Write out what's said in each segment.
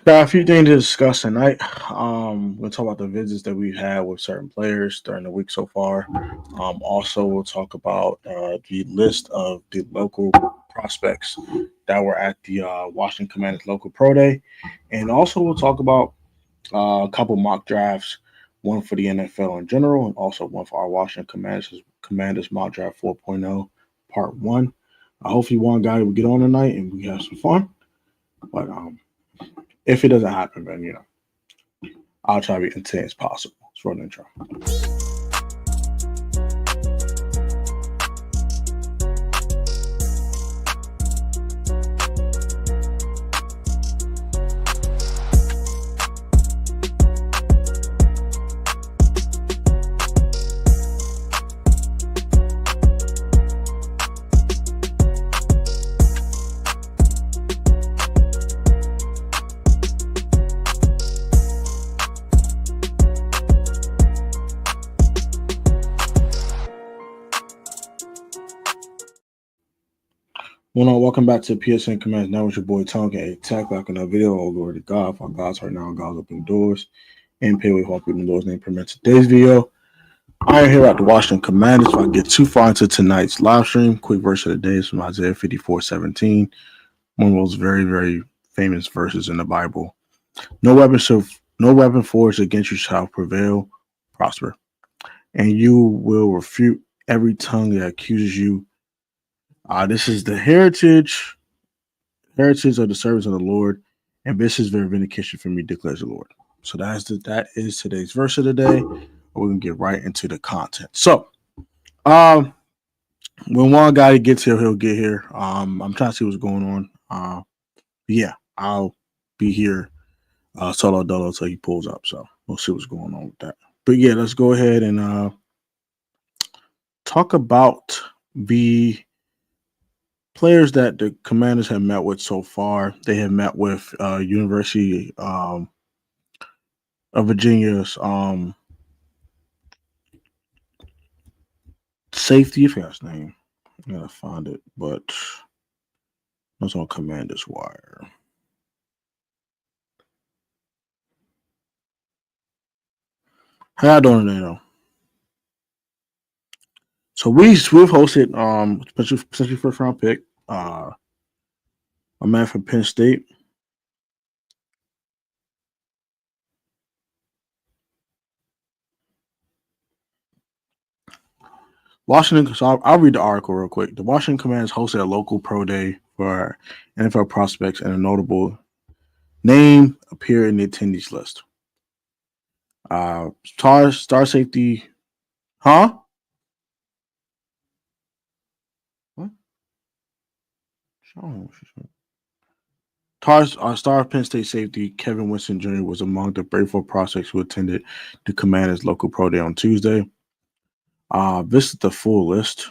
Got a few things to discuss tonight. We'll talk about the visits that we've had with certain players during the week so far. Also, we'll talk about the list of the local prospects that were at the Washington Commanders local pro day, and also we'll talk about a couple mock drafts, one for the NFL in general, and also one for our Washington Commanders mock draft 4.0 part one. Hopefully, one guy will get on tonight and we have some fun. But if it doesn't happen, then I'll try to be entertaining as possible. It's for the intro. Well, no, welcome back to PSN Commands. Now with your boy Tonka, a tech like another video. All glory to God. For God's right now, God's open doors. And pay with open doors name permit today's video. I am here at the Washington Commanders. If I get too far into tonight's live stream, quick verse of the day is from Isaiah 54:17. One of those very, very famous verses in the Bible. No weapon forged against you shall prosper, and you will refute every tongue that accuses you. This is the heritage of the servants of the Lord, and this is their vindication for me, declares the Lord. So that is today's verse of the day. We're gonna get right into the content. So, when one guy gets here, he'll get here. I'm trying to see what's going on. Yeah, I'll be here solo dolo until he pulls up. So we'll see what's going on with that. But yeah, let's go ahead and talk about the players that the Commanders have met with so far. They have met with University of Virginia's safety. I forgot his name. I gotta find it, but it's on Commanders Wire. How y'all doing today, though? So we've hosted especially first round pick, a man from Penn State. Washington. So I'll read the article real quick. The Washington Commanders hosted a local pro day for NFL prospects, and a notable name appeared in the attendees list. Star safety, huh? What? Star Penn State safety Kevin Winston Jr. was among the brave prospects who attended the Commanders local pro day on Tuesday. This is the full list.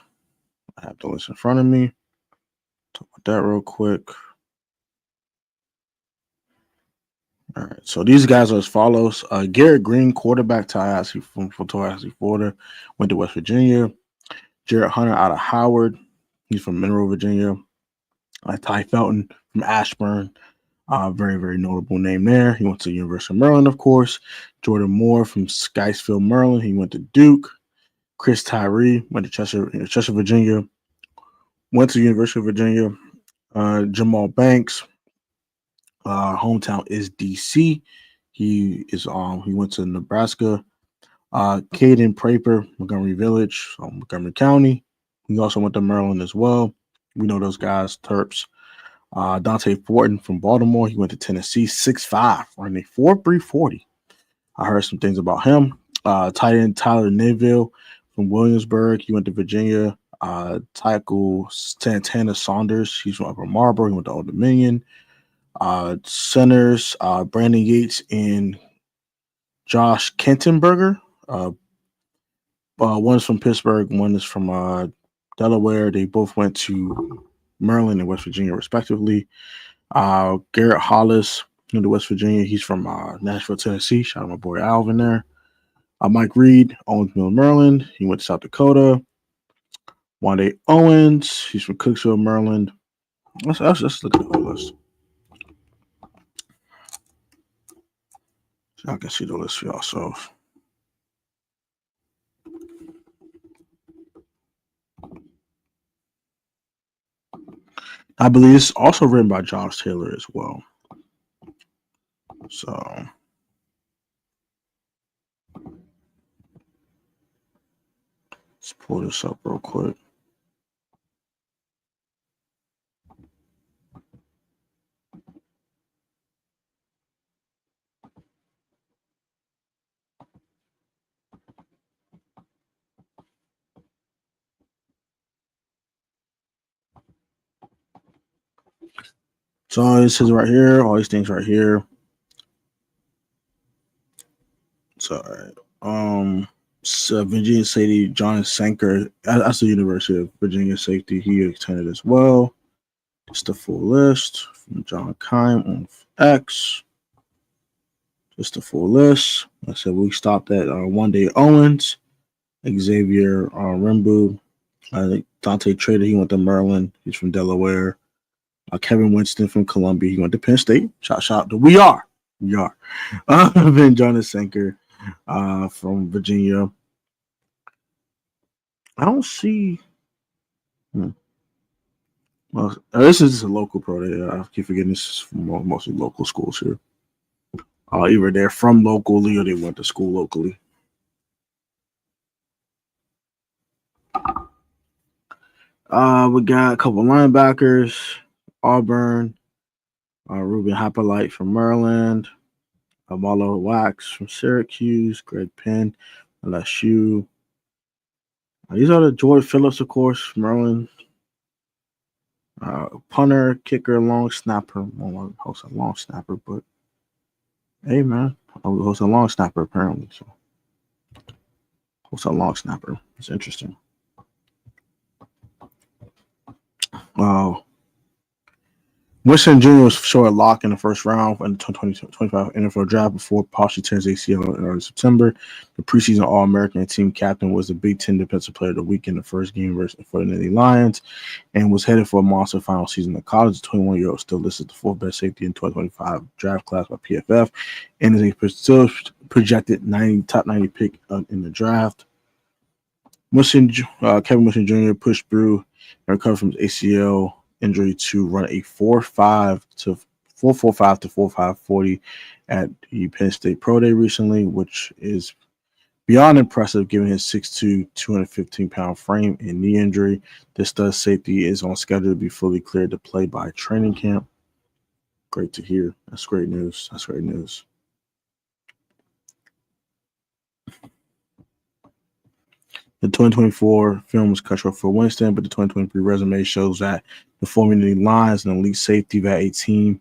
I have the list in front of me. Talk about that real quick. All right, so these guys are as follows. Garrett Green, quarterback, Tallahassee from Tallahassee, Florida, went to West Virginia. Jarrett Hunter out of Howard. He's from Monroe, Virginia. Ty Felton from Ashburn. Very, very notable name there. He went to the University of Maryland, of course. Jordan Moore from Sykesville, Maryland. He went to Duke. Chris Tyree went to Chester, Virginia. Went to the University of Virginia. Jamal Banks, hometown is DC. He went to Nebraska. Caden Praper, Montgomery Village, Montgomery County. He also went to Maryland as well. We know those guys, Terps. Dante Fortin from Baltimore. He went to Tennessee, 6'5", running a 4.3 40. I heard some things about him. Tight end Tyler Neville from Williamsburg. He went to Virginia. Tackle Santana Saunders. He's from Upper Marlboro. He went to Old Dominion. Centers Brandon Yates and Josh Kentenberger. One is from Pittsburgh. One is from Delaware. They both went to Maryland and West Virginia, respectively. Garrett Hollis went to West Virginia. He's from Nashville, Tennessee. Shout out my boy Alvin there. Mike Reed, Owensville, Maryland. He went to South Dakota. Wande Owens. He's from Cooksville, Maryland. Let's look at the whole list. So I can see the list for y'all. So I believe it's also written by Josh Taylor as well. So let's pull this up real quick. So all this is right here, all these things right here. So Virginia safety John Sanker, that's the University of Virginia safety. He attended as well. Just the full list from John Kime on X. Just the full list. Like I said, we stopped at One Day Owens, Xavier Rimbu, Dante Trader. He went to Maryland. He's from Delaware. Kevin Winston from Columbia. He went to Penn State. Shout out to we are. Then Jonas Sanker from Virginia. I don't see. Well, this is just a local pro. I keep forgetting this is from mostly local schools here. Either they're from locally or they went to school locally. We got a couple linebackers. Auburn. Ruben Hopperlight from Maryland. Marlo Wax from Syracuse. Greg Penn. LSU. These are the George Phillips, of course, Maryland. Punter, kicker, long snapper. Well, I host a long snapper, but hey, man, I was host a long snapper apparently. So, host a long snapper. It's interesting. Winston Jr. was short lock in the first round in the 2025 NFL draft before partially turns ACL in early September. The preseason All-American team captain was the Big Ten Defensive Player of the Week in the first game versus for the Nittany Lions and was headed for a monster final season in college. The 21-year-old still listed the fourth best safety in 2025 draft class by PFF and is a still projected top 90 pick in the draft. Kevin Winston Jr. pushed through and recovered from his ACL injury to run a 4.45 to 4.40 at the Penn State Pro Day recently, which is beyond impressive given his 6'2", 215-pound frame and knee injury. This stud safety is on schedule to be fully cleared to play by training camp. Great to hear. That's great news. That's great news. The 2024 film was cut short for Winston, but the 2023 resume shows that the formerly Lions and elite safety that a team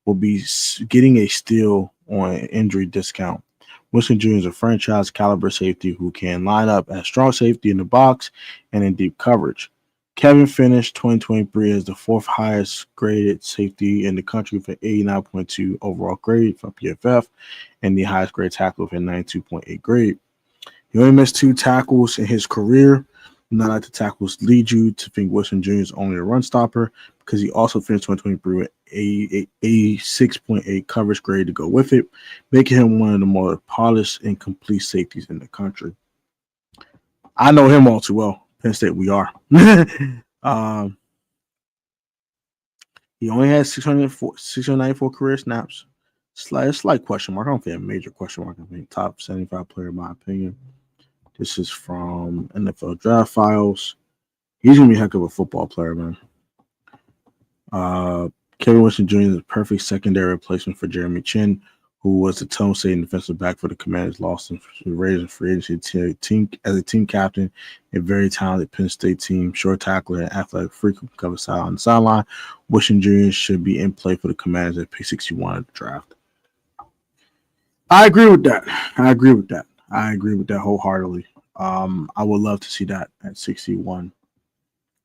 will be getting a steal on an injury discount. Winston Jr. is a franchise caliber safety who can line up as strong safety in the box and in deep coverage. Kevin finished 2023 as the fourth highest graded safety in the country with an 89.2 overall grade from PFF and the highest grade tackle with a 92.8 grade. He only missed 2 tackles in his career. None of the tackles lead you to think Winston Jr. is only a run stopper because he also finished 2023 with a 6.8 coverage grade to go with it, making him one of the more polished and complete safeties in the country. I know him all too well. Penn State, we are. He only has 694 career snaps. Slight question mark. I don't think a major question mark. I think top 75 player in my opinion. This is from NFL Draft Files. He's going to be a heck of a football player, man. Kevin Winston Jr. is a perfect secondary replacement for Jeremy Chin, who was the Tone State defensive back for the Commanders, lost in the Raiders in free agency as a team captain, a very talented Penn State team, short tackler, and athletic freak who can cover side on the sideline. Winston Jr. should be in play for the Commanders at pick 61 of the draft. I agree with that. I agree with that wholeheartedly. I would love to see that at 61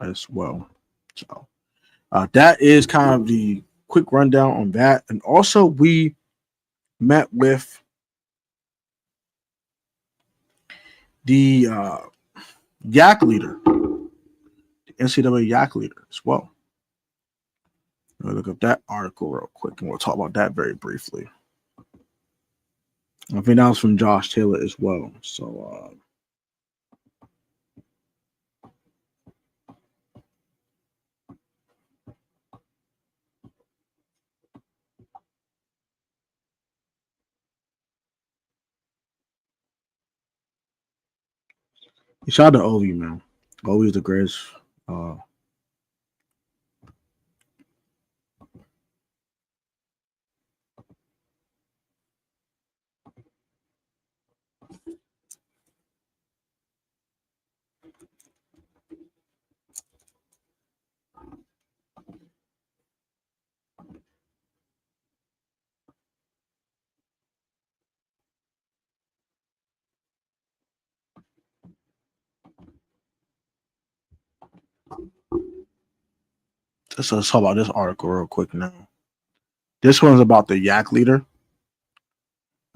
as well. So that is kind of the quick rundown on that. And also we met with the YAC leader, the NCAA YAC leader as well. Let me look up that article real quick and we'll talk about that very briefly. I think that was from Josh Taylor as well. So shout out to Ovi, man. Ovi's the greatest. Uh, let's talk about this article real quick now. This one's about the YAC leader.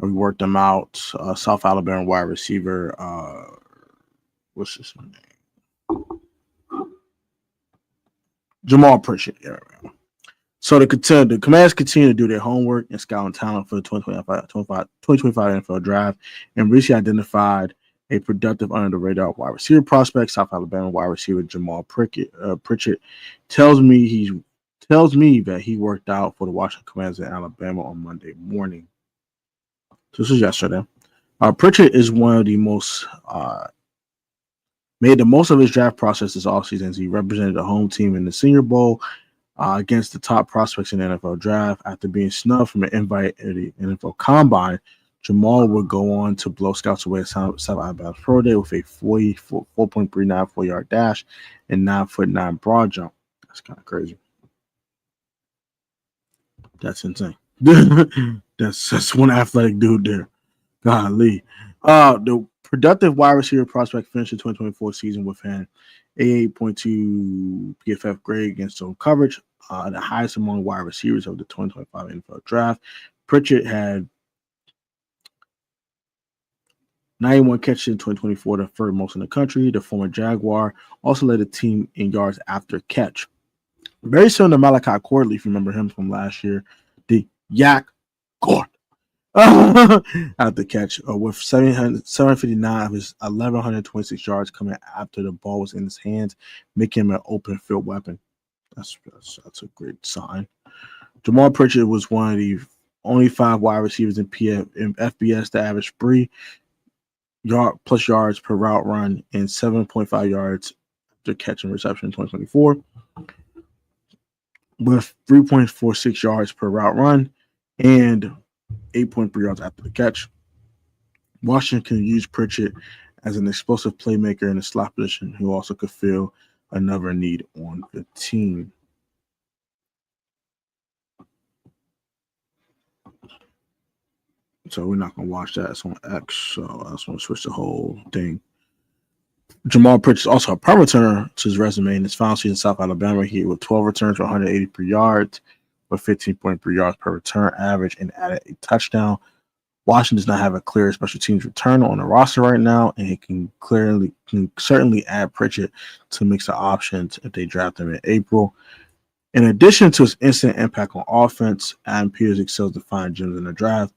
We worked them out. South Alabama wide receiver. What's his name? Jamal Pritchett. Yeah, right. So the Commanders continue to do their homework and scouting talent for the 2025 NFL draft, and recently identified a productive under the radar wide receiver prospect. South Alabama wide receiver Jamal Pritchett tells me that he worked out for the Washington Commanders in Alabama on Monday morning. So this is yesterday. Pritchett is one of the most made the most of his draft process this offseason as he represented the home team in the Senior Bowl against the top prospects in the NFL draft. After being snubbed from an invite at the NFL Combine, Jamal would go on to blow scouts away at South Alabama's Pro Day with a 4.39 4-yard dash and 9'9" broad jump. That's kind of crazy. That's insane. that's one athletic dude there. Golly. The productive wide receiver prospect finished the 2024 season with an 88.2 PFF grade against zone coverage, the highest among wide receivers of the 2025 NFL draft. Pritchett had 91 catches in 2024, the third most in the country. The former Jaguar also led the team in yards after catch. Very similar to Malachi Corley, if you remember him from last year. The YAC God. Out the catch with 759 of his 1,126 yards coming after the ball was in his hands, making him an open field weapon. That's a great sign. Jamal Pritchett was one of the only 5 wide receivers in FBS to average 3 plus yards per route run and 7.5 yards after catch and reception in 2024, with 3.46 yards per route run and 8.3 yards after the catch. Washington can use Pritchett as an explosive playmaker in the slot position who also could fill another need on the team. So we're not going to watch that. It's on X, so I just want to switch the whole thing. Jamal Pritchett is also a punt returner to his resume in his final season in South Alabama. He with 12 returns for 180 per yard, with 15.3 yards per return average, and added a touchdown. Washington does not have a clear special teams returner on the roster right now, and he can certainly add Pritchett to mix of options if they draft him in April. In addition to his instant impact on offense, Adam Peters excels to find gems in the draft,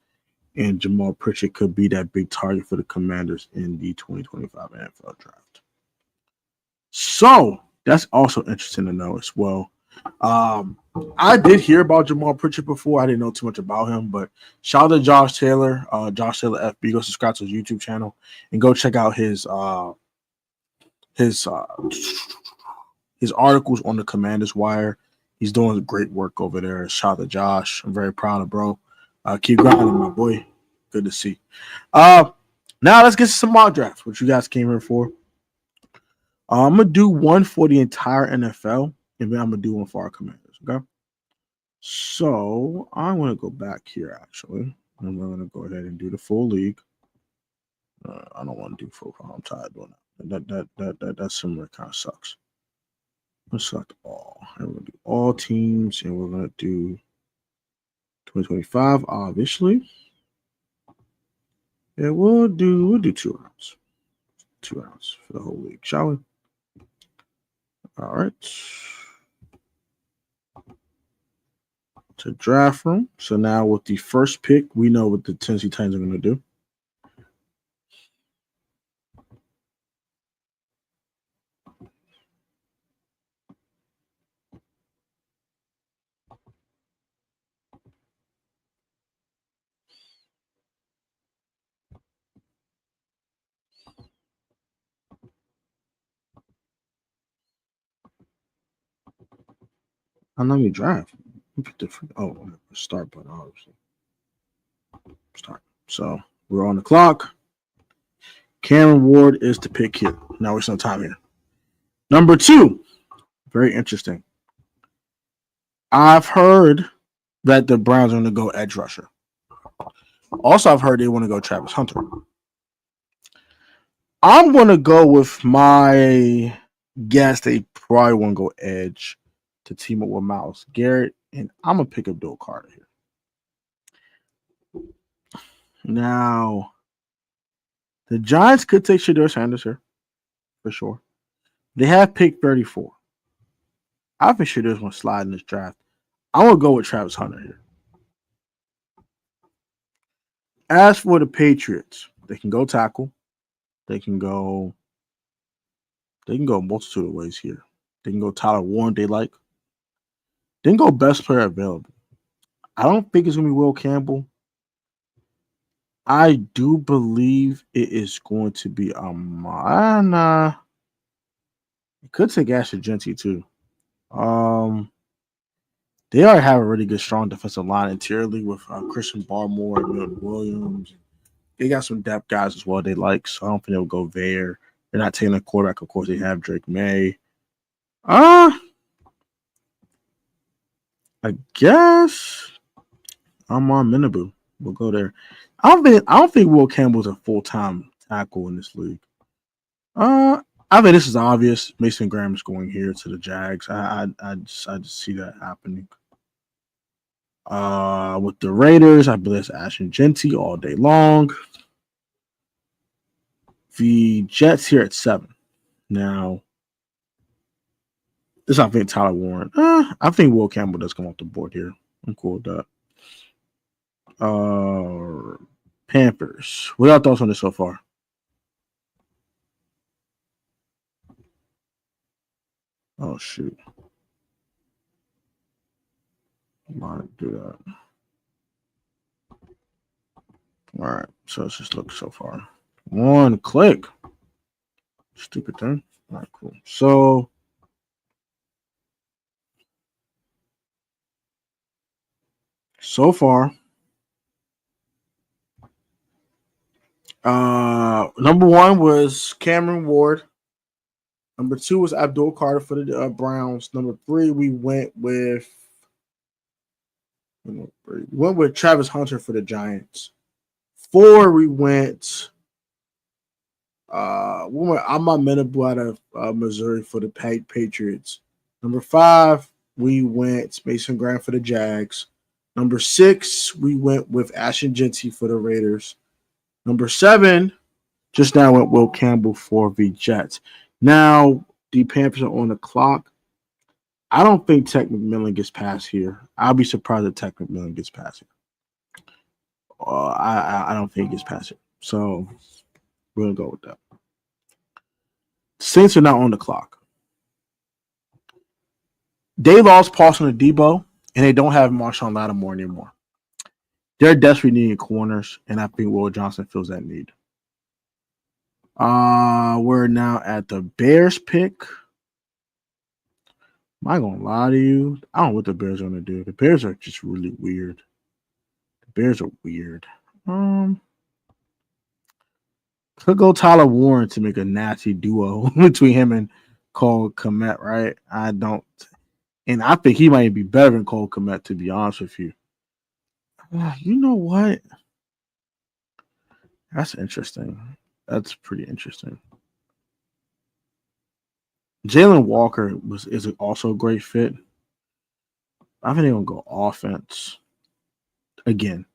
and Jamal Pritchett could be that big target for the Commanders in the 2025 NFL draft. So that's also interesting to know as well. I did hear about Jamal Pritchett before. I didn't know too much about him, but shout out to Josh Taylor, Josh Taylor FB. Go subscribe to his YouTube channel and go check out his articles on the Commanders Wire. He's doing great work over there. Shout out to Josh. I'm very proud of bro. Keep grinding, my boy. Good to see. Now let's get to some mock drafts, which you guys came here for. I'm gonna do one for the entire NFL, and then I'm gonna do one for our Commanders. Okay. So I'm gonna go back here. Actually, I'm gonna go ahead and do the full league. I don't want to do full. I'm tired of doing that. That similar kind of sucks. Let's select all. And we're gonna do all teams, and we're gonna do 2025. Obviously, yeah, we'll do 2 rounds. 2 rounds for the whole league, shall we? All right. to draft room. So now with the first pick, we know what the Tennessee Titans are going to do. Let me draft. Start button, obviously. Start. So we're on the clock. Cameron Ward is the pick here. Now we're some time here. Number 2. Very interesting. I've heard that the Browns are going to go edge rusher. Also, I've heard they want to go Travis Hunter. I'm going to go with my guess they probably want to go edge to team up with Myles Garrett, and I'm going to pick up Bill Carter here. Now, the Giants could take Shedeur Sanders here, for sure. They have picked 34. I think Shedeur's going to slide in this draft. I'm going to go with Travis Hunter here. As for the Patriots, they can go tackle. They can go a multitude of ways here. They can go Tyler Warren, they like. They can go best player available. I don't think it's going to be Will Campbell. I do believe it is going to be Amana. It could take Ashley Genty too. They already have a really good, strong defensive line interiorly with Christian Barmore and Milton Williams. They got some depth guys as well they like, so I don't think they'll go there. They're not taking a quarterback. Of course, they have Drake May. I guess Armand Minabu will go there. I don't think Will Campbell's a full-time tackle in this league. I think this is obvious. Mason Graham's going here to the Jags. I just see that happening. With the Raiders, I believe it's Ashton Genty all day long. The Jets here at 7. Now, this I think Tyler Warren. I think Will Campbell does come off the board here. I'm cool with that. Panthers. What are your thoughts on this so far? Oh shoot. I might do that. All right. So let's just look so far. 1 click. Stupid thing. All right, cool. So far, number 1 was Cameron Ward. Number 2 was Abdul Carter for the Browns. Number 3, we went with Travis Hunter for the Giants. 4, we went Ahmad Menabu out of Missouri for the Patriots. Number 5, we went Mason Graham for the Jags. Number 6, we went with Ashton Genty for the Raiders. Number 7, just now went Will Campbell for the Jets. Now, the Panthers are on the clock. I don't think Tech McMillan gets past here. I'll be surprised if Tech McMillan gets past here. I don't think he gets past it. So, we're going to go with that. Saints are now on the clock. They lost Paulson Adebo, and they don't have Marshawn Lattimore anymore. They're desperately needing corners, and I think Will Johnson fills that need. We're now at the Bears pick. Am I gonna lie to you? I don't know what the Bears are gonna do. The Bears are just really weird. The Bears are weird. Could go Tyler Warren to make a nasty duo between him and Cole Kmet, right? And I think he might be better than Cole Kmet, to be honest with you. You know what? That's interesting. That's pretty interesting. Jalen Walker is also a great fit. I think they're gonna go offense again.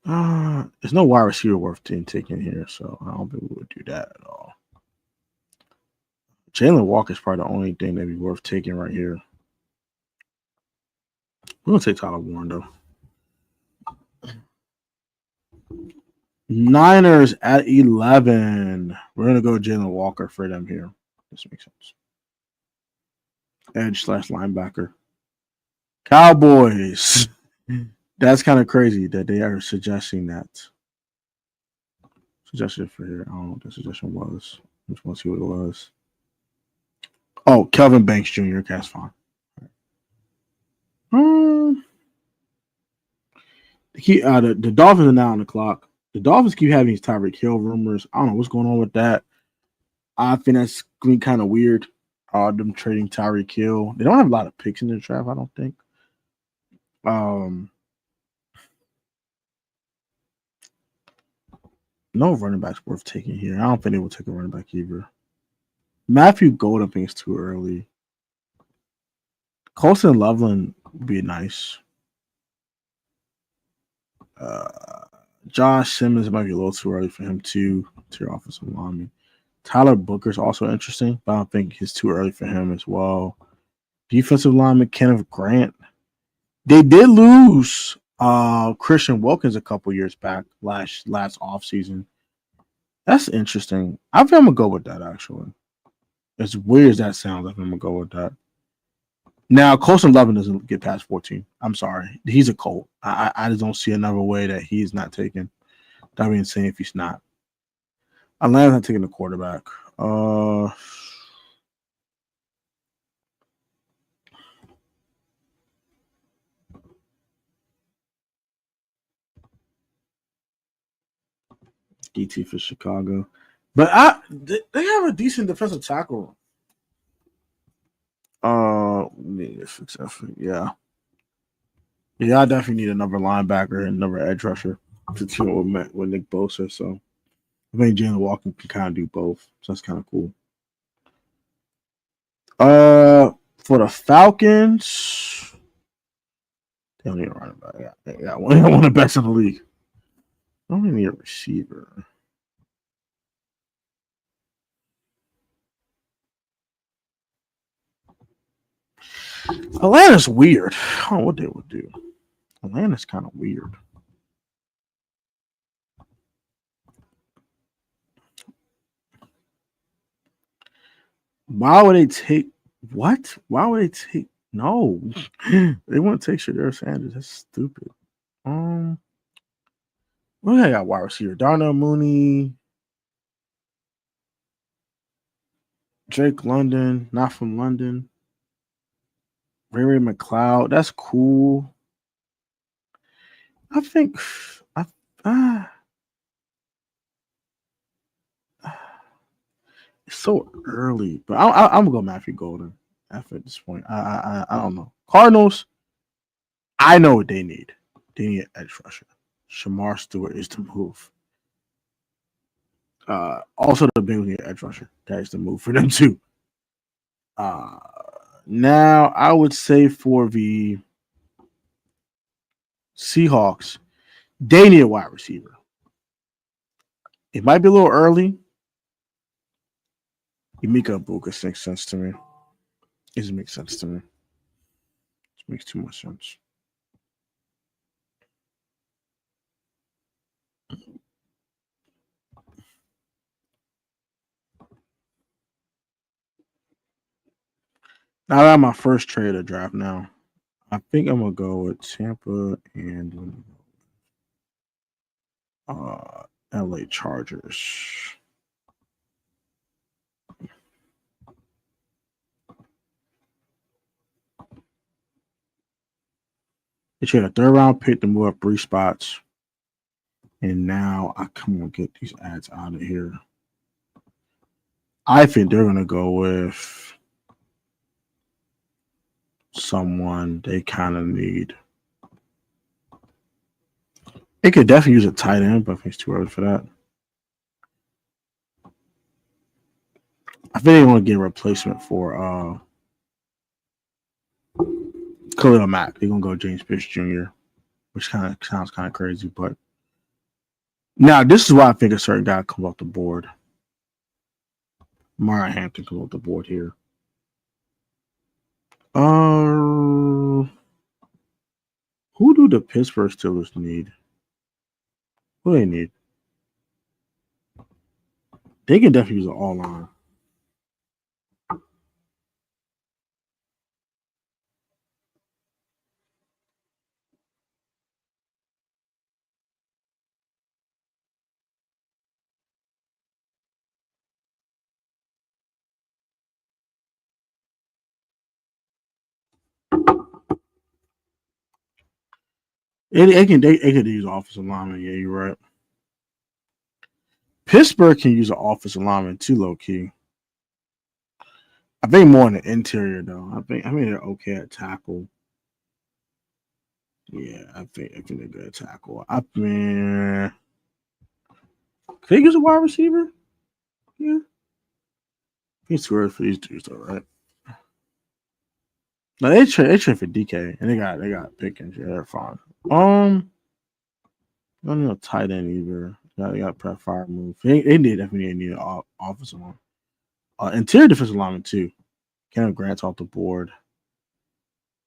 There's no wide receiver worth taking here, so I don't think we would do that at all. Jalen Walker is probably the only thing that'd be worth taking right here. We're gonna take Tyler Warren though. Niners at 11. We're gonna go Jalen Walker for them here. This makes sense. Edge / linebacker. Cowboys. That's kind of crazy that they are suggesting that. Suggestion for here. I don't know what the suggestion was. I just want to see what it was. Oh, Kelvin Banks Jr. That's fine. The Dolphins are now on the clock. The Dolphins keep having these Tyreek Hill rumors. I don't know what's going on with that. I think that's kind of weird. Them trading Tyreek Hill. They don't have a lot of picks in the draft, I don't think. No running backs worth taking here. I don't think they will take a running back either. Matthew Golden, I think it's too early. Colston Loveland would be nice. Josh Simmons might be a little too early for him to your offensive lineman. Tyler Booker's also interesting, but I don't think it's too early for him as well. Defensive lineman Kenneth Grant. They did lose Christian Wilkins a couple years back last offseason. That's interesting. I think I'm gonna go with that actually. As weird as that sounds, I think I'm gonna go with that. Now, Colston Loveland doesn't get past 14. I'm sorry. He's a Colt. I just don't see another way that he's not taken. That'd be insane if he's not. Atlanta's not taking the quarterback. DT for Chicago. But they have a decent defensive tackle. Yeah. Yeah, I definitely need another linebacker and another edge rusher to team with Nick Bosa. So I think Jalen Walker can kind of do both. So that's kind of cool. For the Falcons, they don't need a running back. Yeah, one of the best in the league. I don't even need a receiver. Atlanta's weird. I don't know what they would do. Atlanta's kind of weird. Why would they take what? Why would they take no? They wouldn't take Shedeur Sanders. That's stupid. Well, I got wide receiver. Darnell Mooney. Drake London, not from London. Ray McLeod. That's cool. I think it's so early, but I'm gonna go Matthew Golden after this point. I don't know. Cardinals, I know what they need. They need an edge rusher. Shamar Stewart is the move. Also, the Bengals need an edge rusher. That is the move for them too. Now, I would say for the Seahawks, they need a wide receiver. It might be a little early. Emeka Bukas makes sense to me. It doesn't make sense to me. It makes too much sense. Now I have my first trade of draft now. I think I'm gonna go with Tampa and LA Chargers. They trade a third round pick to move up 3 spots. And now I come on get these ads out of here. I think they're gonna go with someone they kind of need. They could definitely use a tight end, but I think it's too early for that. I think they want to get a replacement for Khalil Mack. They're gonna go James Pierce Jr., which kind of sounds kind of crazy, but now this is why I think a certain guy comes off the board. Mariah Hampton comes off the board here. Who do the Pittsburgh Steelers need? What do they need? They can definitely use an all line. They could use offensive lineman. Yeah, you're right. Pittsburgh can use an offensive lineman too, low key. I think more in the interior though. I think they're okay at tackle. Yeah, I think they're good at tackle. I mean, can they use a wide receiver? Yeah, he's too early for these dudes though, right? No, they trade for DK and they got Pickens. Yeah, they're fine. Don't need a tight end either. They got prep fire move. They definitely need an offensive line. Interior defensive lineman too. Kenneth Grant's off the board.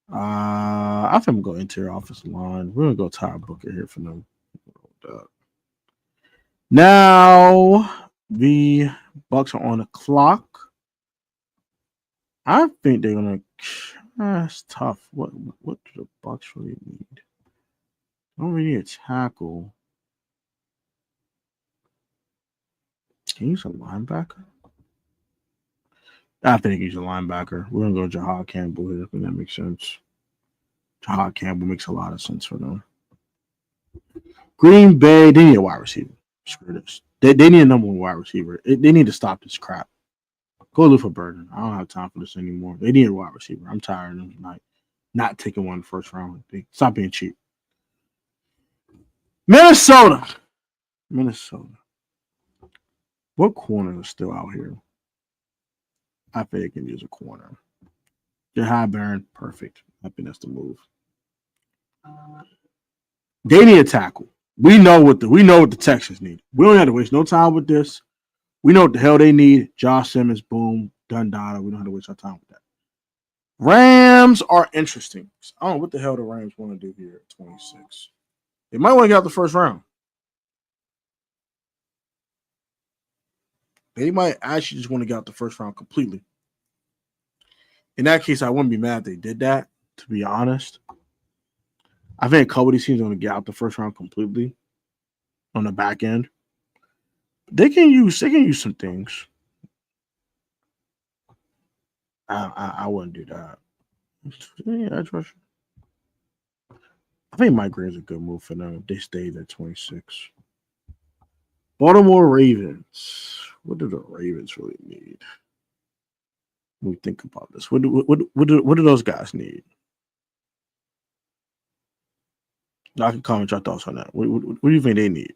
I think I'm going interior offensive line. We're gonna go Tyler Booker here for them. Now the Bucks are on the clock. I think they're gonna. That's tough. What do the Bucks really need? They don't really need a tackle. Can you use a linebacker? I think they can use a linebacker. We're gonna go Jahad Campbell here. I think that makes sense. Jahad Campbell makes a lot of sense for them. Green Bay, they need a wide receiver. Screw this. They need a number one wide receiver. They need to stop this crap. Go look for Burden. I don't have time for this anymore. They need a wide receiver. I'm tired of them tonight. Not taking one first round. Stop being cheap. Minnesota. What corner is still out here? I think they can use a corner. Jahad Barron, perfect. I think that's the move. They need a tackle. We know what the Texans need. We don't have to waste no time with this. We know what the hell they need. Josh Simmons, boom, done data. We don't have to waste our time with that. Rams are interesting. I don't know what the hell the Rams want to do here at 26. They might want to get out the first round. They might actually just want to get out the first round completely. In that case, I wouldn't be mad if they did that, to be honest. I think a couple of these teams are going to get out the first round completely on the back end. They can use some things. I wouldn't do that. Yeah, I think Mike Green's a good move for them if they stayed at 26. Baltimore Ravens. What do the Ravens really need? When we think about this, what do those guys need? I can comment your thoughts on that. What do you think they need?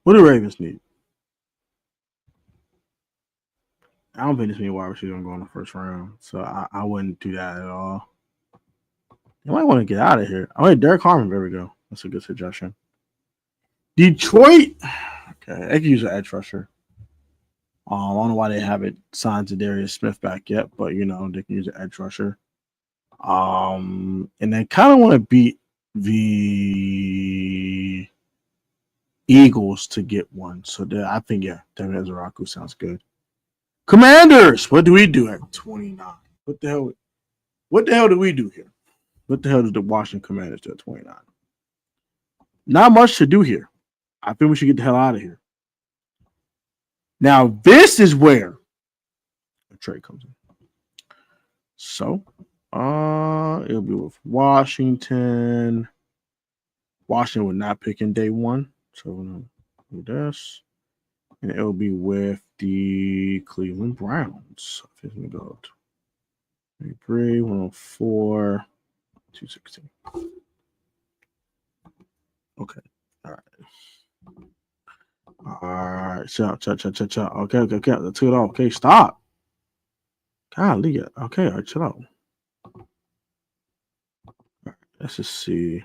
What do Ravens need? I don't think this many wide receivers gonna go in the first round, so I wouldn't do that at all. You might want to get out of here. Oh, wait, Derek Harmon. There we go. That's a good suggestion. Detroit. Okay, they can use an edge rusher. I don't know why they haven't signed to Darius Smith back yet, but they can use an edge rusher. And they kind of want to beat the Eagles to get one. So I think Devin Ezraku sounds good. Commanders. What do we do at 29? What the hell? What the hell do we do here? What the hell does the Washington Commanders do at 29? Not much to do here. I think we should get the hell out of here. Now, this is where the trade comes in. So, it'll be with Washington. Washington would not pick in day one. So, we're going to do this. And it'll be with the Cleveland Browns. It's going to go 3, 104, 216. Okay. All right. All right. Shut. Okay. Let's get it off. Okay. Stop. Golly. Okay. All right. Chill out. All right, let's just see.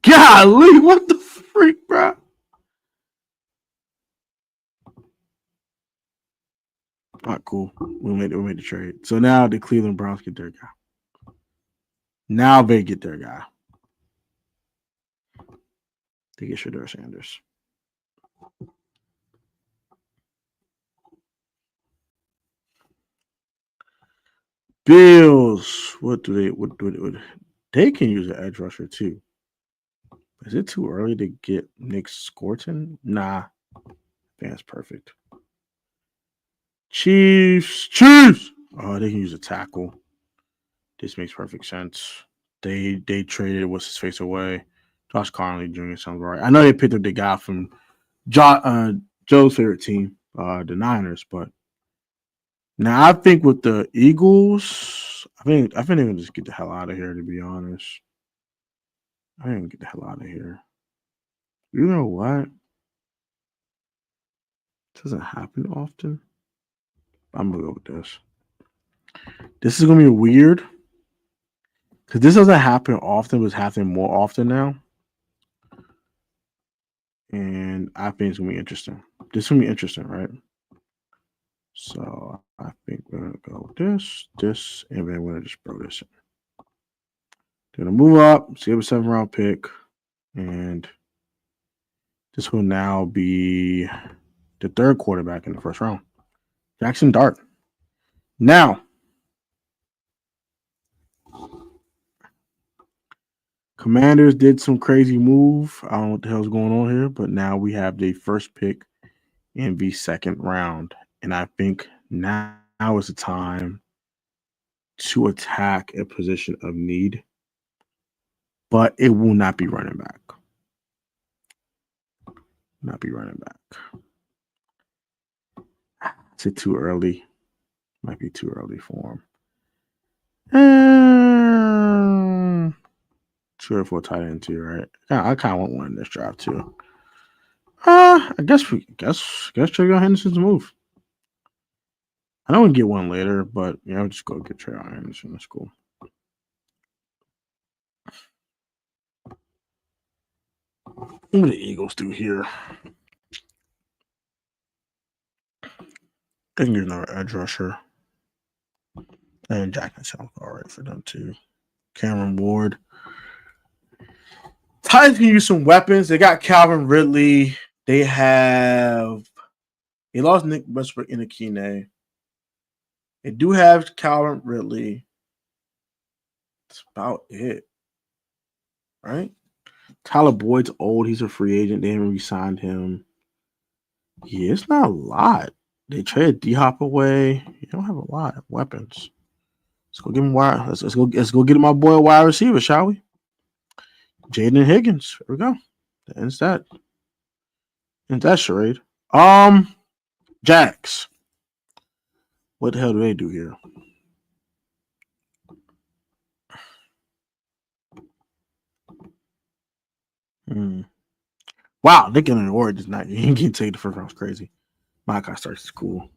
Golly, what the freak, bro? All right, cool. We made the trade. So now the Cleveland Browns get their guy. Now they get their guy. They get Shedeur Sanders. Bills. What do they? They can use an edge rusher too. Is it too early to get Nick Scorton? Nah. I think that's perfect. Chiefs. Oh, they can use a tackle. This makes perfect sense. They traded what's his face away. Josh Conley Jr. sounds right. I know they picked up the guy from Joe's favorite team, the Niners, but now I think with the Eagles, I think they can just get the hell out of here, to be honest. I think get the hell out of here. You know what? It doesn't happen often. I'm gonna go with this. This is gonna be weird because this doesn't happen often, but it's happening more often now. And I think it's gonna be interesting. This is gonna be interesting, right? So I think we're gonna go with this, and then we're gonna just throw this in. They're gonna move up, see a 7th-round pick, and this will now be the 3rd quarterback in the 1st round. Jackson Dart. Now, Commanders did some crazy move. I don't know what the hell's going on here, but now we have the 1st pick in the 2nd round. And I think now is the time to attack a position of need, but it will not be running back. Not be running back. Is it too early? Might be too early for him. 2 or 4 tight end too, right? I kind of want one in this draft too. I guess Trayvon Henderson's move. I know we can get one later, but yeah, I'll just go get Trayvon Henderson. That's cool. What do the Eagles do here? They can get another edge rusher. And Jackson sounds all right for them too. Cameron Ward. Titans can use some weapons. They got Calvin Ridley. They lost Nick Westbrook in Akine. They do have Calvin Ridley. That's about it. Right? Tyler Boyd's old. He's a free agent. They haven't re-signed him. Yeah, it's not a lot. They traded D-Hop away. You don't have a lot of weapons. Let's go give him wide. Let's go get my boy a wide receiver, shall we? Jaden Higgins. There we go. That ends that. Ends that charade. Jax. What the hell do they do here? Wow, they getting an award this night. He can take the 1st round. It's crazy. My guy starts cool.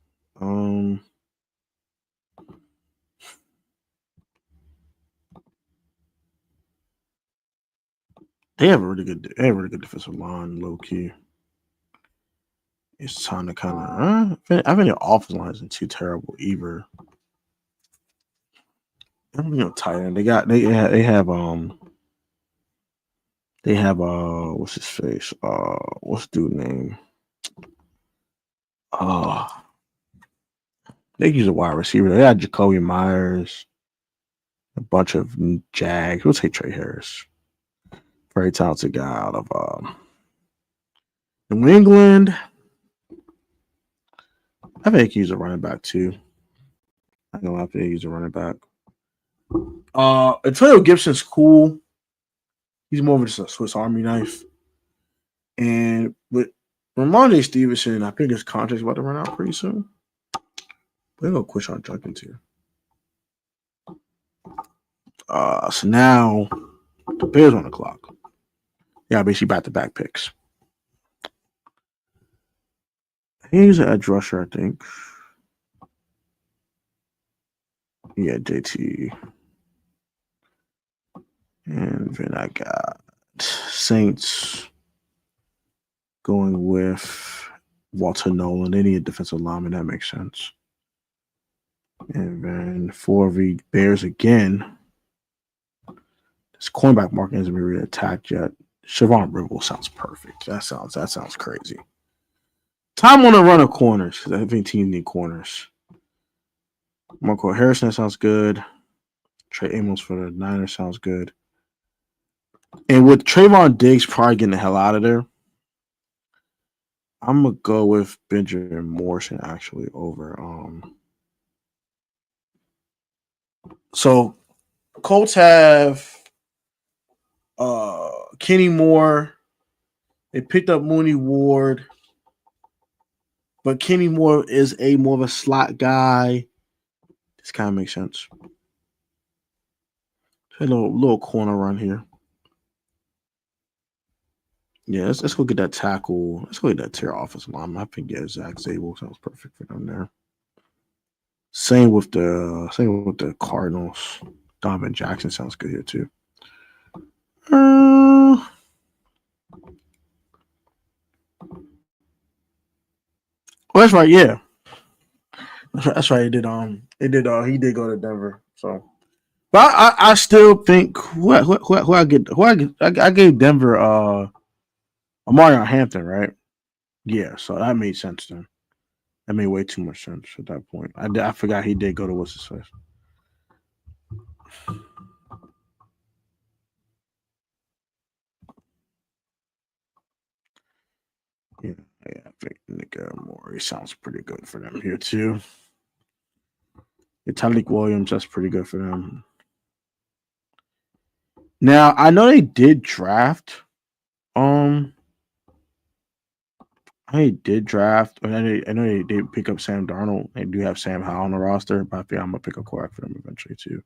They have a really good defensive line, low key. It's time to kind of. I think the offensive line isn't too terrible either. tight end. They have what's his face? What's dude name? They use a wide receiver. They had Jacoby Myers, a bunch of Jags. We'll take Trey Harris. Very talented guy out of New England. I think he use a running back too. I know I think he use a running back. Antonio Gibson's cool. He's more of just a Swiss Army knife. And with Ramondre Stevenson, I think his contract's about to run out pretty soon. We're gonna quit on Junkins here. So now the Bears on the clock. Yeah, basically back-to-back picks. He's an edge rusher, I think. Yeah, JT. And then I got Saints going with Walter Nolan. They need a defensive lineman. That makes sense. And then for the Bears again, this cornerback market hasn't been really attacked yet. Siobhan Ribble sounds perfect. That sounds crazy. Time on the run of corners because I think teams need corners. Marco Harrison sounds good. Trey Amos for the Niners sounds good. And with Trayvon Diggs probably getting the hell out of there, I'm gonna go with Benjamin Morrison actually over. So Colts have Kenny Moore. They picked up Mooney Ward, but Kenny Moore is more of a slot guy. This kind of makes sense. A little corner run here. Yeah, let's go get that tackle. Let's go get that tier offensive line. I think Zach Zabel sounds perfect for them there. Same with the Cardinals. Donovan Jackson sounds good here too. Oh, that's right. Yeah, that's right. He did go to Denver. So, but I still think who I gave Denver Amarion Hampton, right? Yeah, so that made sense then. That made way too much sense at that point. I forgot he did go to what's his face. Yeah, I think Nick Morey sounds pretty good for them here too. Tyreek Williams, that's pretty good for them. Now I know they did draft. I know they did pick up Sam Darnold. They do have Sam Howell on the roster, but I think I'm gonna pick a quarterback for them eventually too.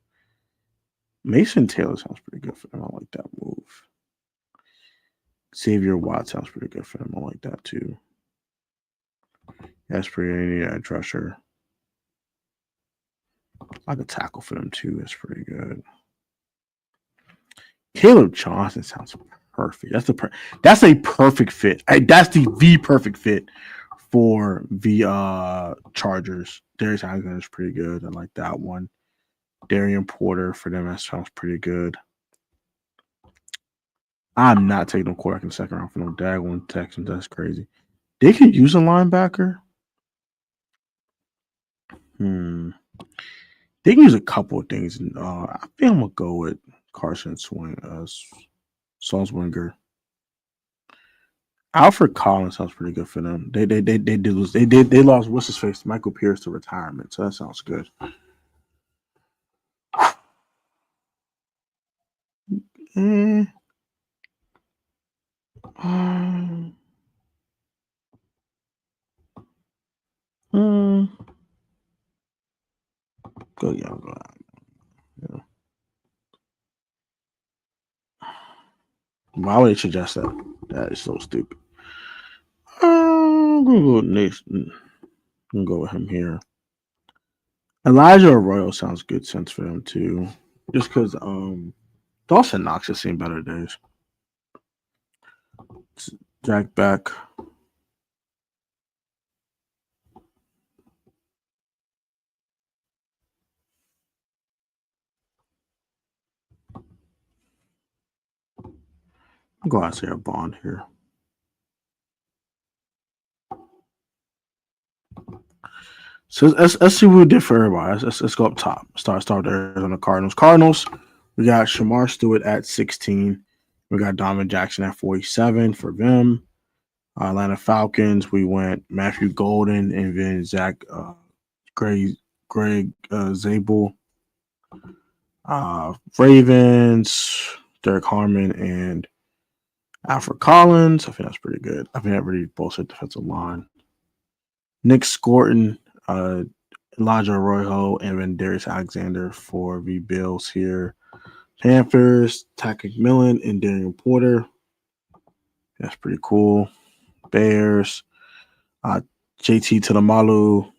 Mason Taylor sounds pretty good for them. I like that move. Xavier Watt sounds pretty good for them. I like that too. That's pretty edge rusher. I could tackle for them too. That's pretty good. Caleb Johnson sounds perfect. That's a perfect fit. That's the perfect fit for the Chargers. Darius Alexander is pretty good. I like that one. Darian Porter for them, that sounds pretty good. I'm not taking no quarterback in the second round for no daggone Texans. That's crazy. They could use a linebacker. They can use a couple of things. I think I'm gonna go with Carson Salzwinger. Alfred Collins sounds pretty good for them. They did lose. They lost what's his face, Michael Pierce, to retirement. So that sounds good. Go young. Yeah. Why would they suggest that? That is so stupid. I'm gonna go next. I'm gonna go with him here. Elijah Arroyo sounds good sense for them too. Just because Dawson Knox has seen better days. Jack Beck. I'll go Isaiah Bond here. So let's see what we did for everybody. Let's go up top. Start there on the Cardinals. Cardinals, we got Shamar Stewart at 16. We got Donovan Jackson at 47 for them. Atlanta Falcons, we went Matthew Golden and then Zach Greg Zabel. Ravens, Derek Harmon and Alfred Collins. I think that's pretty good. I think that really bolstered defensive line. Nick Scorton, Elijah Arroyo, and then Darius Alexander for the Bills here. Panthers, Tack McMillan and Darian Porter. That's pretty cool. Bears, JT Tilamalu,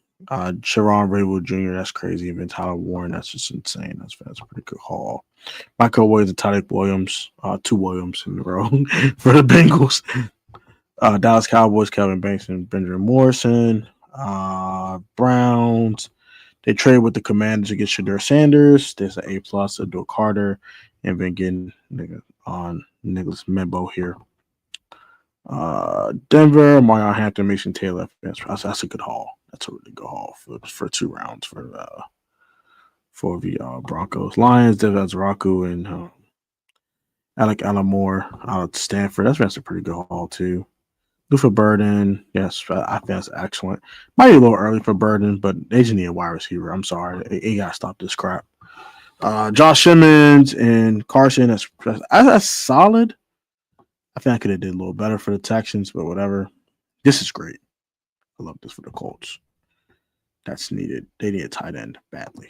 Sharon Rabel Jr. That's crazy. Even Tyler Warren, that's just insane. That's a pretty good haul. Michael Williams and Tyler Williams, 2 Williams in a row for the Bengals. Dallas Cowboys, Kevin Banks and Benjamin Morrison. Browns, they trade with the Commanders to get Shadur Sanders. There's an A+, Adore Carter, and then getting on Nicholas Membo here. Denver, Marion Hampton, Mason Taylor. That's a good haul. That's a really good haul for 2 rounds for the Broncos. Lions, Devin Raku and Alec Alamore out of Stanford. That's a pretty good haul too. Luther Burden, yes, I think that's excellent. Might be a little early for Burden, but they just need a wide receiver. I'm sorry, they gotta stop this crap. Josh Simmons and Carson, that's solid. I think I could have did a little better for the Texans, but whatever. This is great. I love this for the Colts. That's needed. They need a tight end badly.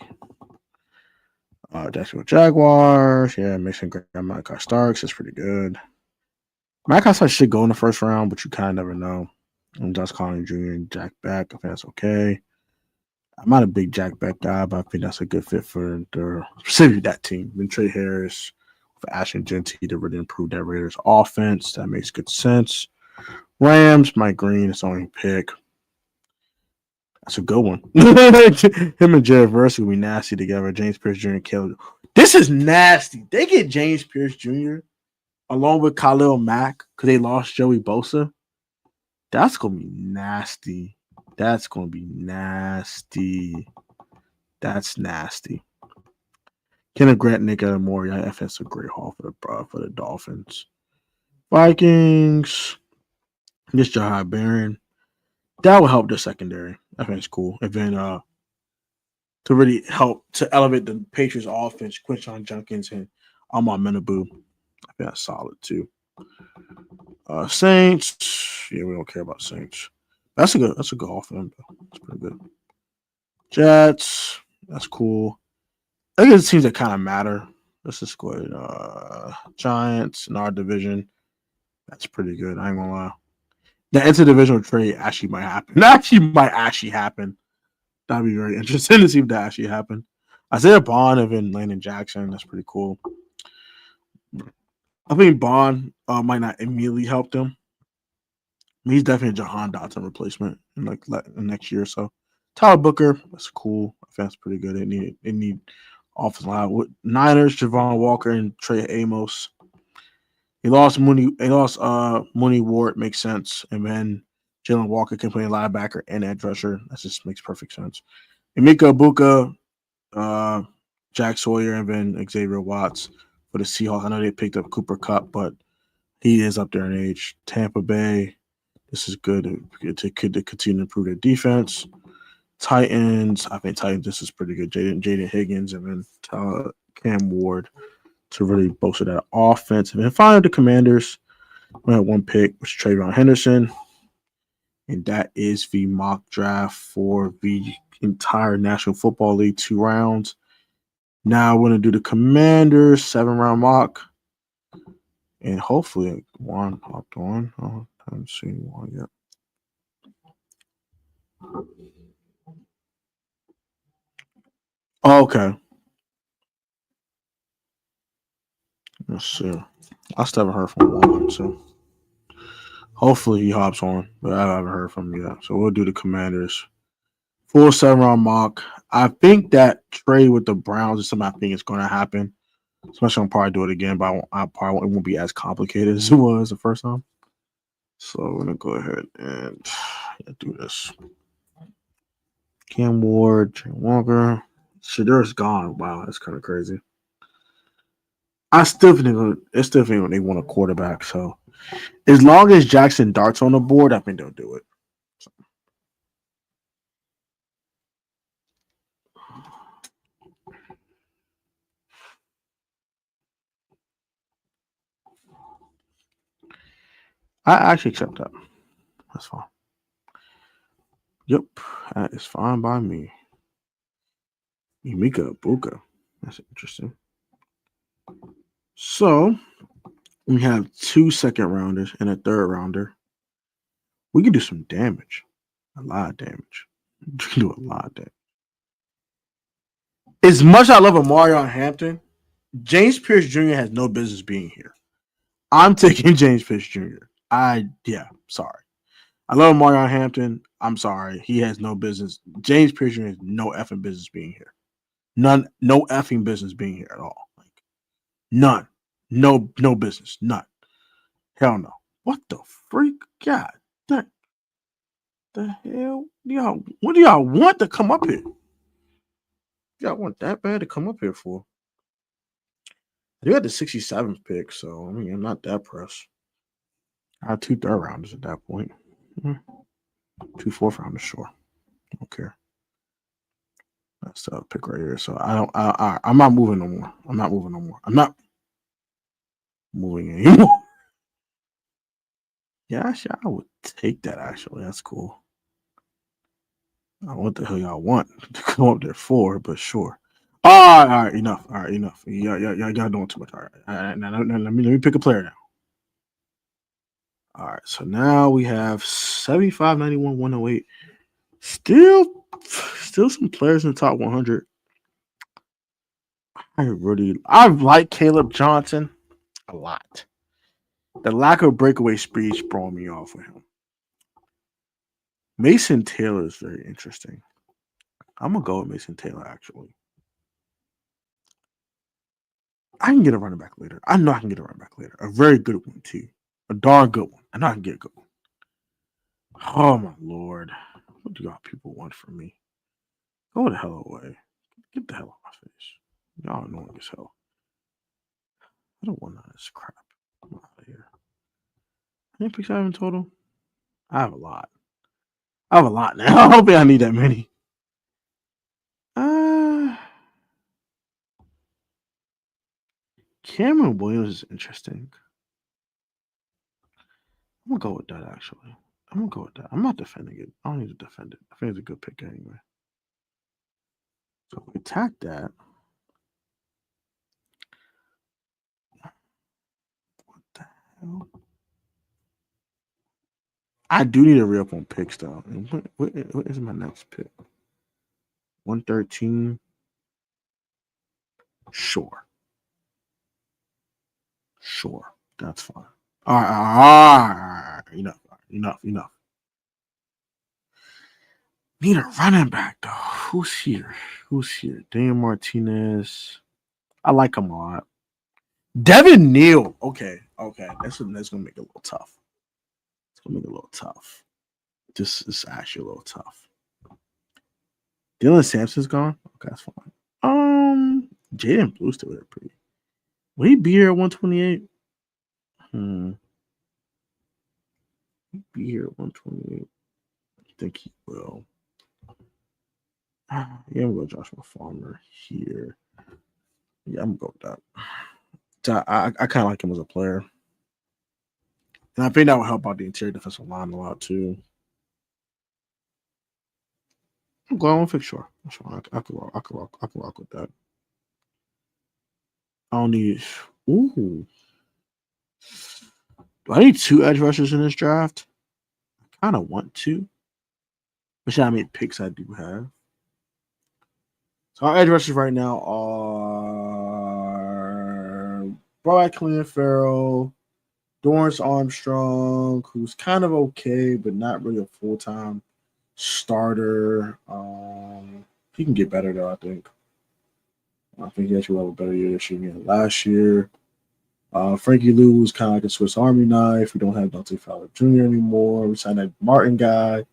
Jacksonville Jaguars. Yeah, Mason Graham, Micah Starks. That's pretty good. Micah Starks should go in the first round, but you kind of never know. And Josh Collins Jr. and Jack Beck. I think that's okay. I'm not a big Jack Beck guy, but I think that's a good fit for specifically that team. Then Trey Harris for Ashton Genty to really improve that Raiders offense. That makes good sense. Rams, Mike Green, it's only pick. That's a good one. Him and Jared Verse will be nasty together. James Pierce Jr. and Caleb. This is nasty. They get James Pierce Jr. along with Khalil Mack because they lost Joey Bosa. That's going to be nasty. That's nasty. Kenneth Grant, Nick Elmore. I think that's a great haul for the Dolphins. Vikings. Just Jahai Barron. That will help the secondary. I think it's cool. And then to really help to elevate the Patriots offense, Quinshon Judkins and Ahmad Menabu. I think that's solid too. Saints. Yeah, we don't care about Saints. That's a good haul for them. That's pretty good. Jets. That's cool. I think it's teams that kind of matter. Let's just go ahead. Giants in our division. That's pretty good. I ain't gonna lie. The interdivisional trade actually might happen. That might actually happen. That'd be very interesting to see if that actually happened. Isaiah Bond and then Landon Jackson. That's pretty cool. I think Bond might not immediately help them. I mean, he's definitely a Jahan Dotson replacement in like the next year or so. Tyler Booker, that's cool. I think that's pretty good. They need offensive line with Niners, Javon Walker, and Trey Amos. He lost Mooney Ward, makes sense. And then Jalen Walker can play linebacker and edge rusher. That just makes perfect sense. Emeka Ibuka, Jack Sawyer, and then Xavier Watts for the Seahawks. I know they picked up Cooper Kupp, but he is up there in age. Tampa Bay, this is good to continue to improve their defense. Titans, I think this is pretty good. Jaden Higgins and then Cam Ward to really bolster that offense. And then finally, the Commanders, we had 1 pick, which is Trayvon Henderson. And that is the mock draft for the entire National Football League, 2 rounds. Now we're going to do the Commanders 7-round mock. And hopefully Juan hopped on. Oh, I haven't seen Juan yet. Oh, okay. Let's see. I still haven't heard from Juan, so hopefully he hops on, but I haven't heard from him yet. So we'll do the Commanders. Full 7-round mock. I think that trade with the Browns is something I think is going to happen. Especially, I'll probably do it again, but it won't be as complicated as it was the first time. So we're gonna go ahead and do this. Cam Ward, Jay Walker, Shadur's gone. Wow, that's kind of crazy. I still think they want a quarterback. So as long as Jackson Dart's on the board, I think they'll do it. So. I actually accept that. That's fine. Yep, that is fine by me. Emeka Ibuka. That's interesting. So we have 2 second rounders and a third rounder. We can do some damage. A lot of damage. We can do a lot of damage. As much as I love Amarion Hampton, James Pierce Jr. has no business being here. I'm taking James Pierce Jr. Sorry. I love Amarion Hampton. I'm sorry. He has no business. James Pierce Jr. has no effing business being here. No effing business being here at all. Like none. No business. None. Hell no. What the freak? God dang. The hell? What do y'all want to come up here? Y'all want that bad to come up here for? They had the 67th pick, so I mean, I'm not that pressed. I had 2 third rounders at that point. 2 fourth rounders, sure. Okay. That's the pick right here. So I'm not moving no more. I'm not moving anymore. Yeah, actually, I would take that. Actually, that's cool. I don't know what the hell y'all want to come up there for, but sure. All right, enough. All right, enough. Y'all doing too much. All right, now, let me pick a player now. All right, so now we have 75, 91, 108. Still some players in the top 100. I like Caleb Johnson a lot. The lack of breakaway speed brought me off with him. Mason Taylor is very interesting. I'm gonna go with Mason Taylor actually. I can get a running back later. I know I can get a running back later. A very good one too. A darn good one. I know I can get a good one. Oh my lord. What do y'all people want from me? Go the hell away. Get the hell out of my face. Y'all annoying as hell. I don't want none of this crap. I'm out of here. How many picks I have in total? I have a lot. I have a lot now. I don't think I need that many. Cameron Williams is interesting. I'm gonna go with that actually. I'm gonna go with that. I'm not defending it. I don't need to defend it. I think it's a good pick anyway. So we attack that. What the hell? I do need a re-up on picks though. And what is my next pick? 113. Sure. That's fine. All right. Enough. Need a running back though. Who's here? Daniel Martinez. I like him a lot. Devin Neal. Okay. That's gonna make it a little tough. This is actually a little tough. Dylan Sampson's gone. Okay, that's fine. Jaden Blue's still there, pretty. Will he be here at 128? Be here at 128. I think he will. Yeah, I'm going to Joshua Farmer here. Yeah, I'm going to go with that. I kind of like him as a player. And I think that will help out the interior defensive line a lot, too. I'm going with sure. That's fine. I can rock with that. I don't need... Ooh. Do I need 2 edge rushers in this draft? I kind of want to. Which how many picks I do have. So our edge rushers right now are Brian Clean Farrell, Dorrance Armstrong, who's kind of okay, but not really a full-time starter. He can get better though, I think. I think he actually will have a better year this year than last year. Frankie Lou was kind of like a Swiss Army knife. We don't have Dante Fowler Jr. anymore. We signed that Martin guy,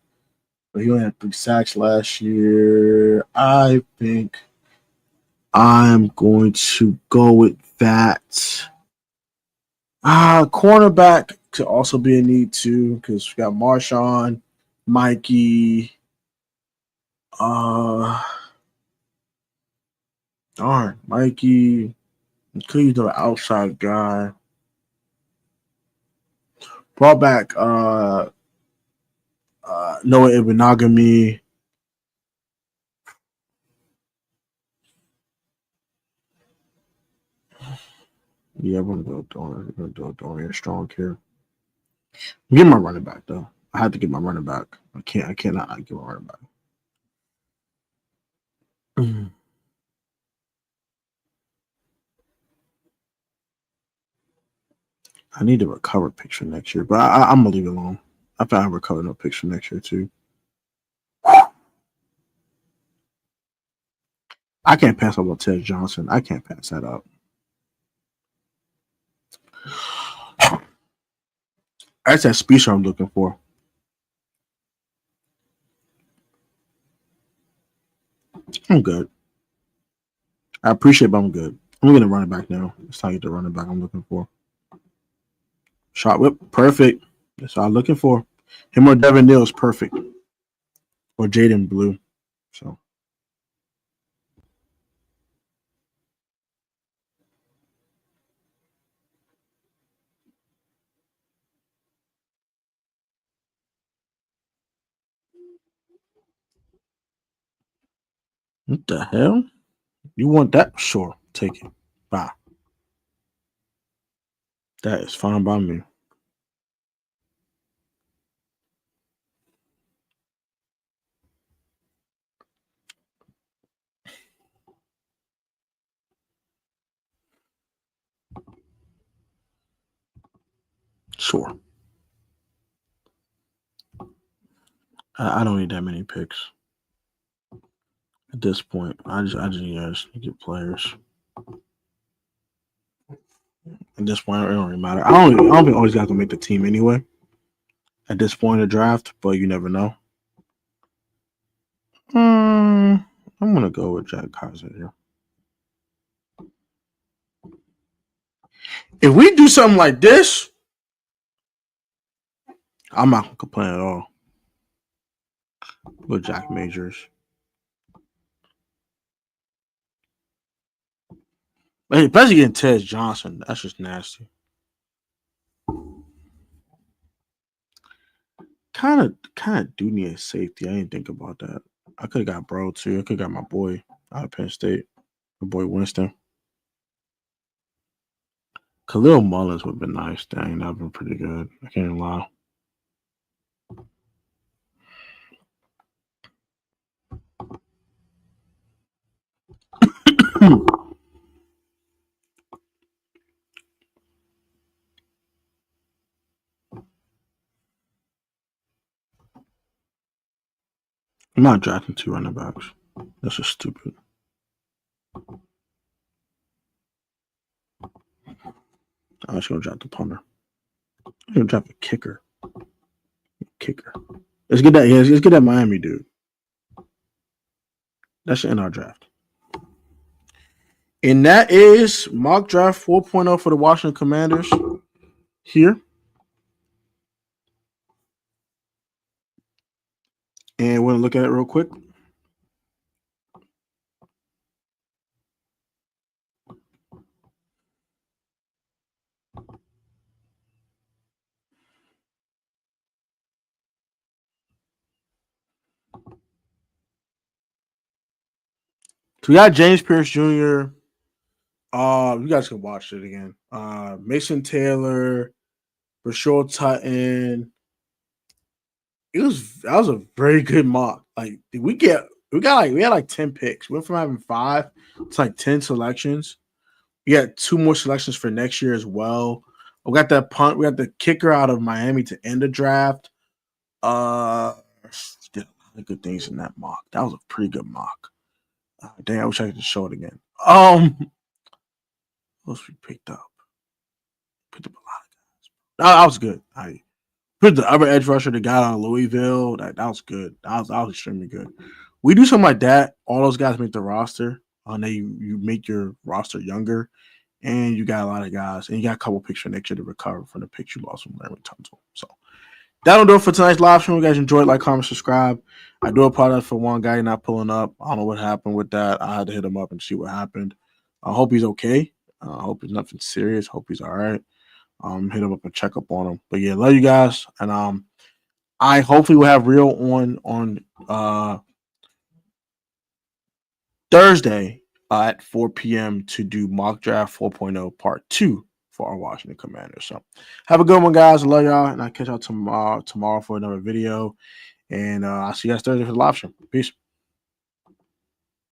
but he only had 3 sacks last year. I think I'm going to go with that. Cornerback could also be a need too because we got Marshawn, Mikey. Mikey. Could use the outside guy. Brought back Noah Ibanagami. Yeah, we're gonna do Dorian Strong here. Get my running back though. I have to get my running back. I cannot not get my running back. I need to recover picture next year, but I'm gonna leave it alone. I think I recover no picture next year too. I can't pass up on Ted Johnson. I can't pass that up. That's that speedster I'm looking for. I'm good. I appreciate it, but I'm good. I'm gonna run it back now. It's time to get the running back I'm looking for. Shot whip, perfect. That's what I'm looking for. Him or Devin Neal is perfect. Or Jaden Blue. So what the hell? You want that? Sure, take it. Bye. That is fine by me. Sure. I don't need that many picks at this point. I just need to get players. At this point, it don't really matter. I don't think always got to make the team anyway. At this point in the draft, but you never know. I'm gonna go with Jack Kaiser here. If we do something like this, I'm not gonna complain at all. With Jack Majors. Especially getting Ted Johnson. That's just nasty. Kind of do need a safety. I didn't think about that. I could have got Bro too. I could have got my boy out of Penn State. My boy Winston. Khalil Mullins would have been nice. Dang, that would have been pretty good. I can't lie. I'm not drafting 2 running backs. That's just stupid. I'm just gonna draft the punter. I'm gonna draft a kicker. Let's get that. Yeah, let's get that Miami dude. That's in our draft. And that is mock draft 4.0 for the Washington Commanders here. And we're gonna look at it real quick. So we got James Pierce Jr. You guys can watch it again. Mason Taylor, Rashad Tutton. That was a very good mock. Like we had like 10 picks. We went from having 5 to like 10 selections. We had 2 more selections for next year as well. We got that punt. We got the kicker out of Miami to end the draft. Did a lot of good things in that mock. That was a pretty good mock. Dang, I wish I could just show it again. What else we picked up? Picked up a lot of guys. That was good. I put the other edge rusher, the guy out of Louisville. That was good. That was extremely good. We do something like that. All those guys make the roster. And then you make your roster younger, and you got a lot of guys, and you got a couple picks for next year to recover from the picks you lost from Larry Tunsil. So that'll do it for tonight's live stream. You guys enjoyed, like, comment, subscribe. I do apologize for one guy not pulling up. I don't know what happened with that. I had to hit him up and see what happened. I hope he's okay. I hope it's nothing serious. Hope he's all right. Hit him up and check up on him. But yeah, love you guys. And I hopefully will have Real on Thursday at 4 p.m. to do mock draft 4.0 part 2 for our Washington Commanders. So have a good one, guys. I love y'all, and I'll catch y'all tomorrow for another video. And I'll see you guys Thursday for the live stream. Peace.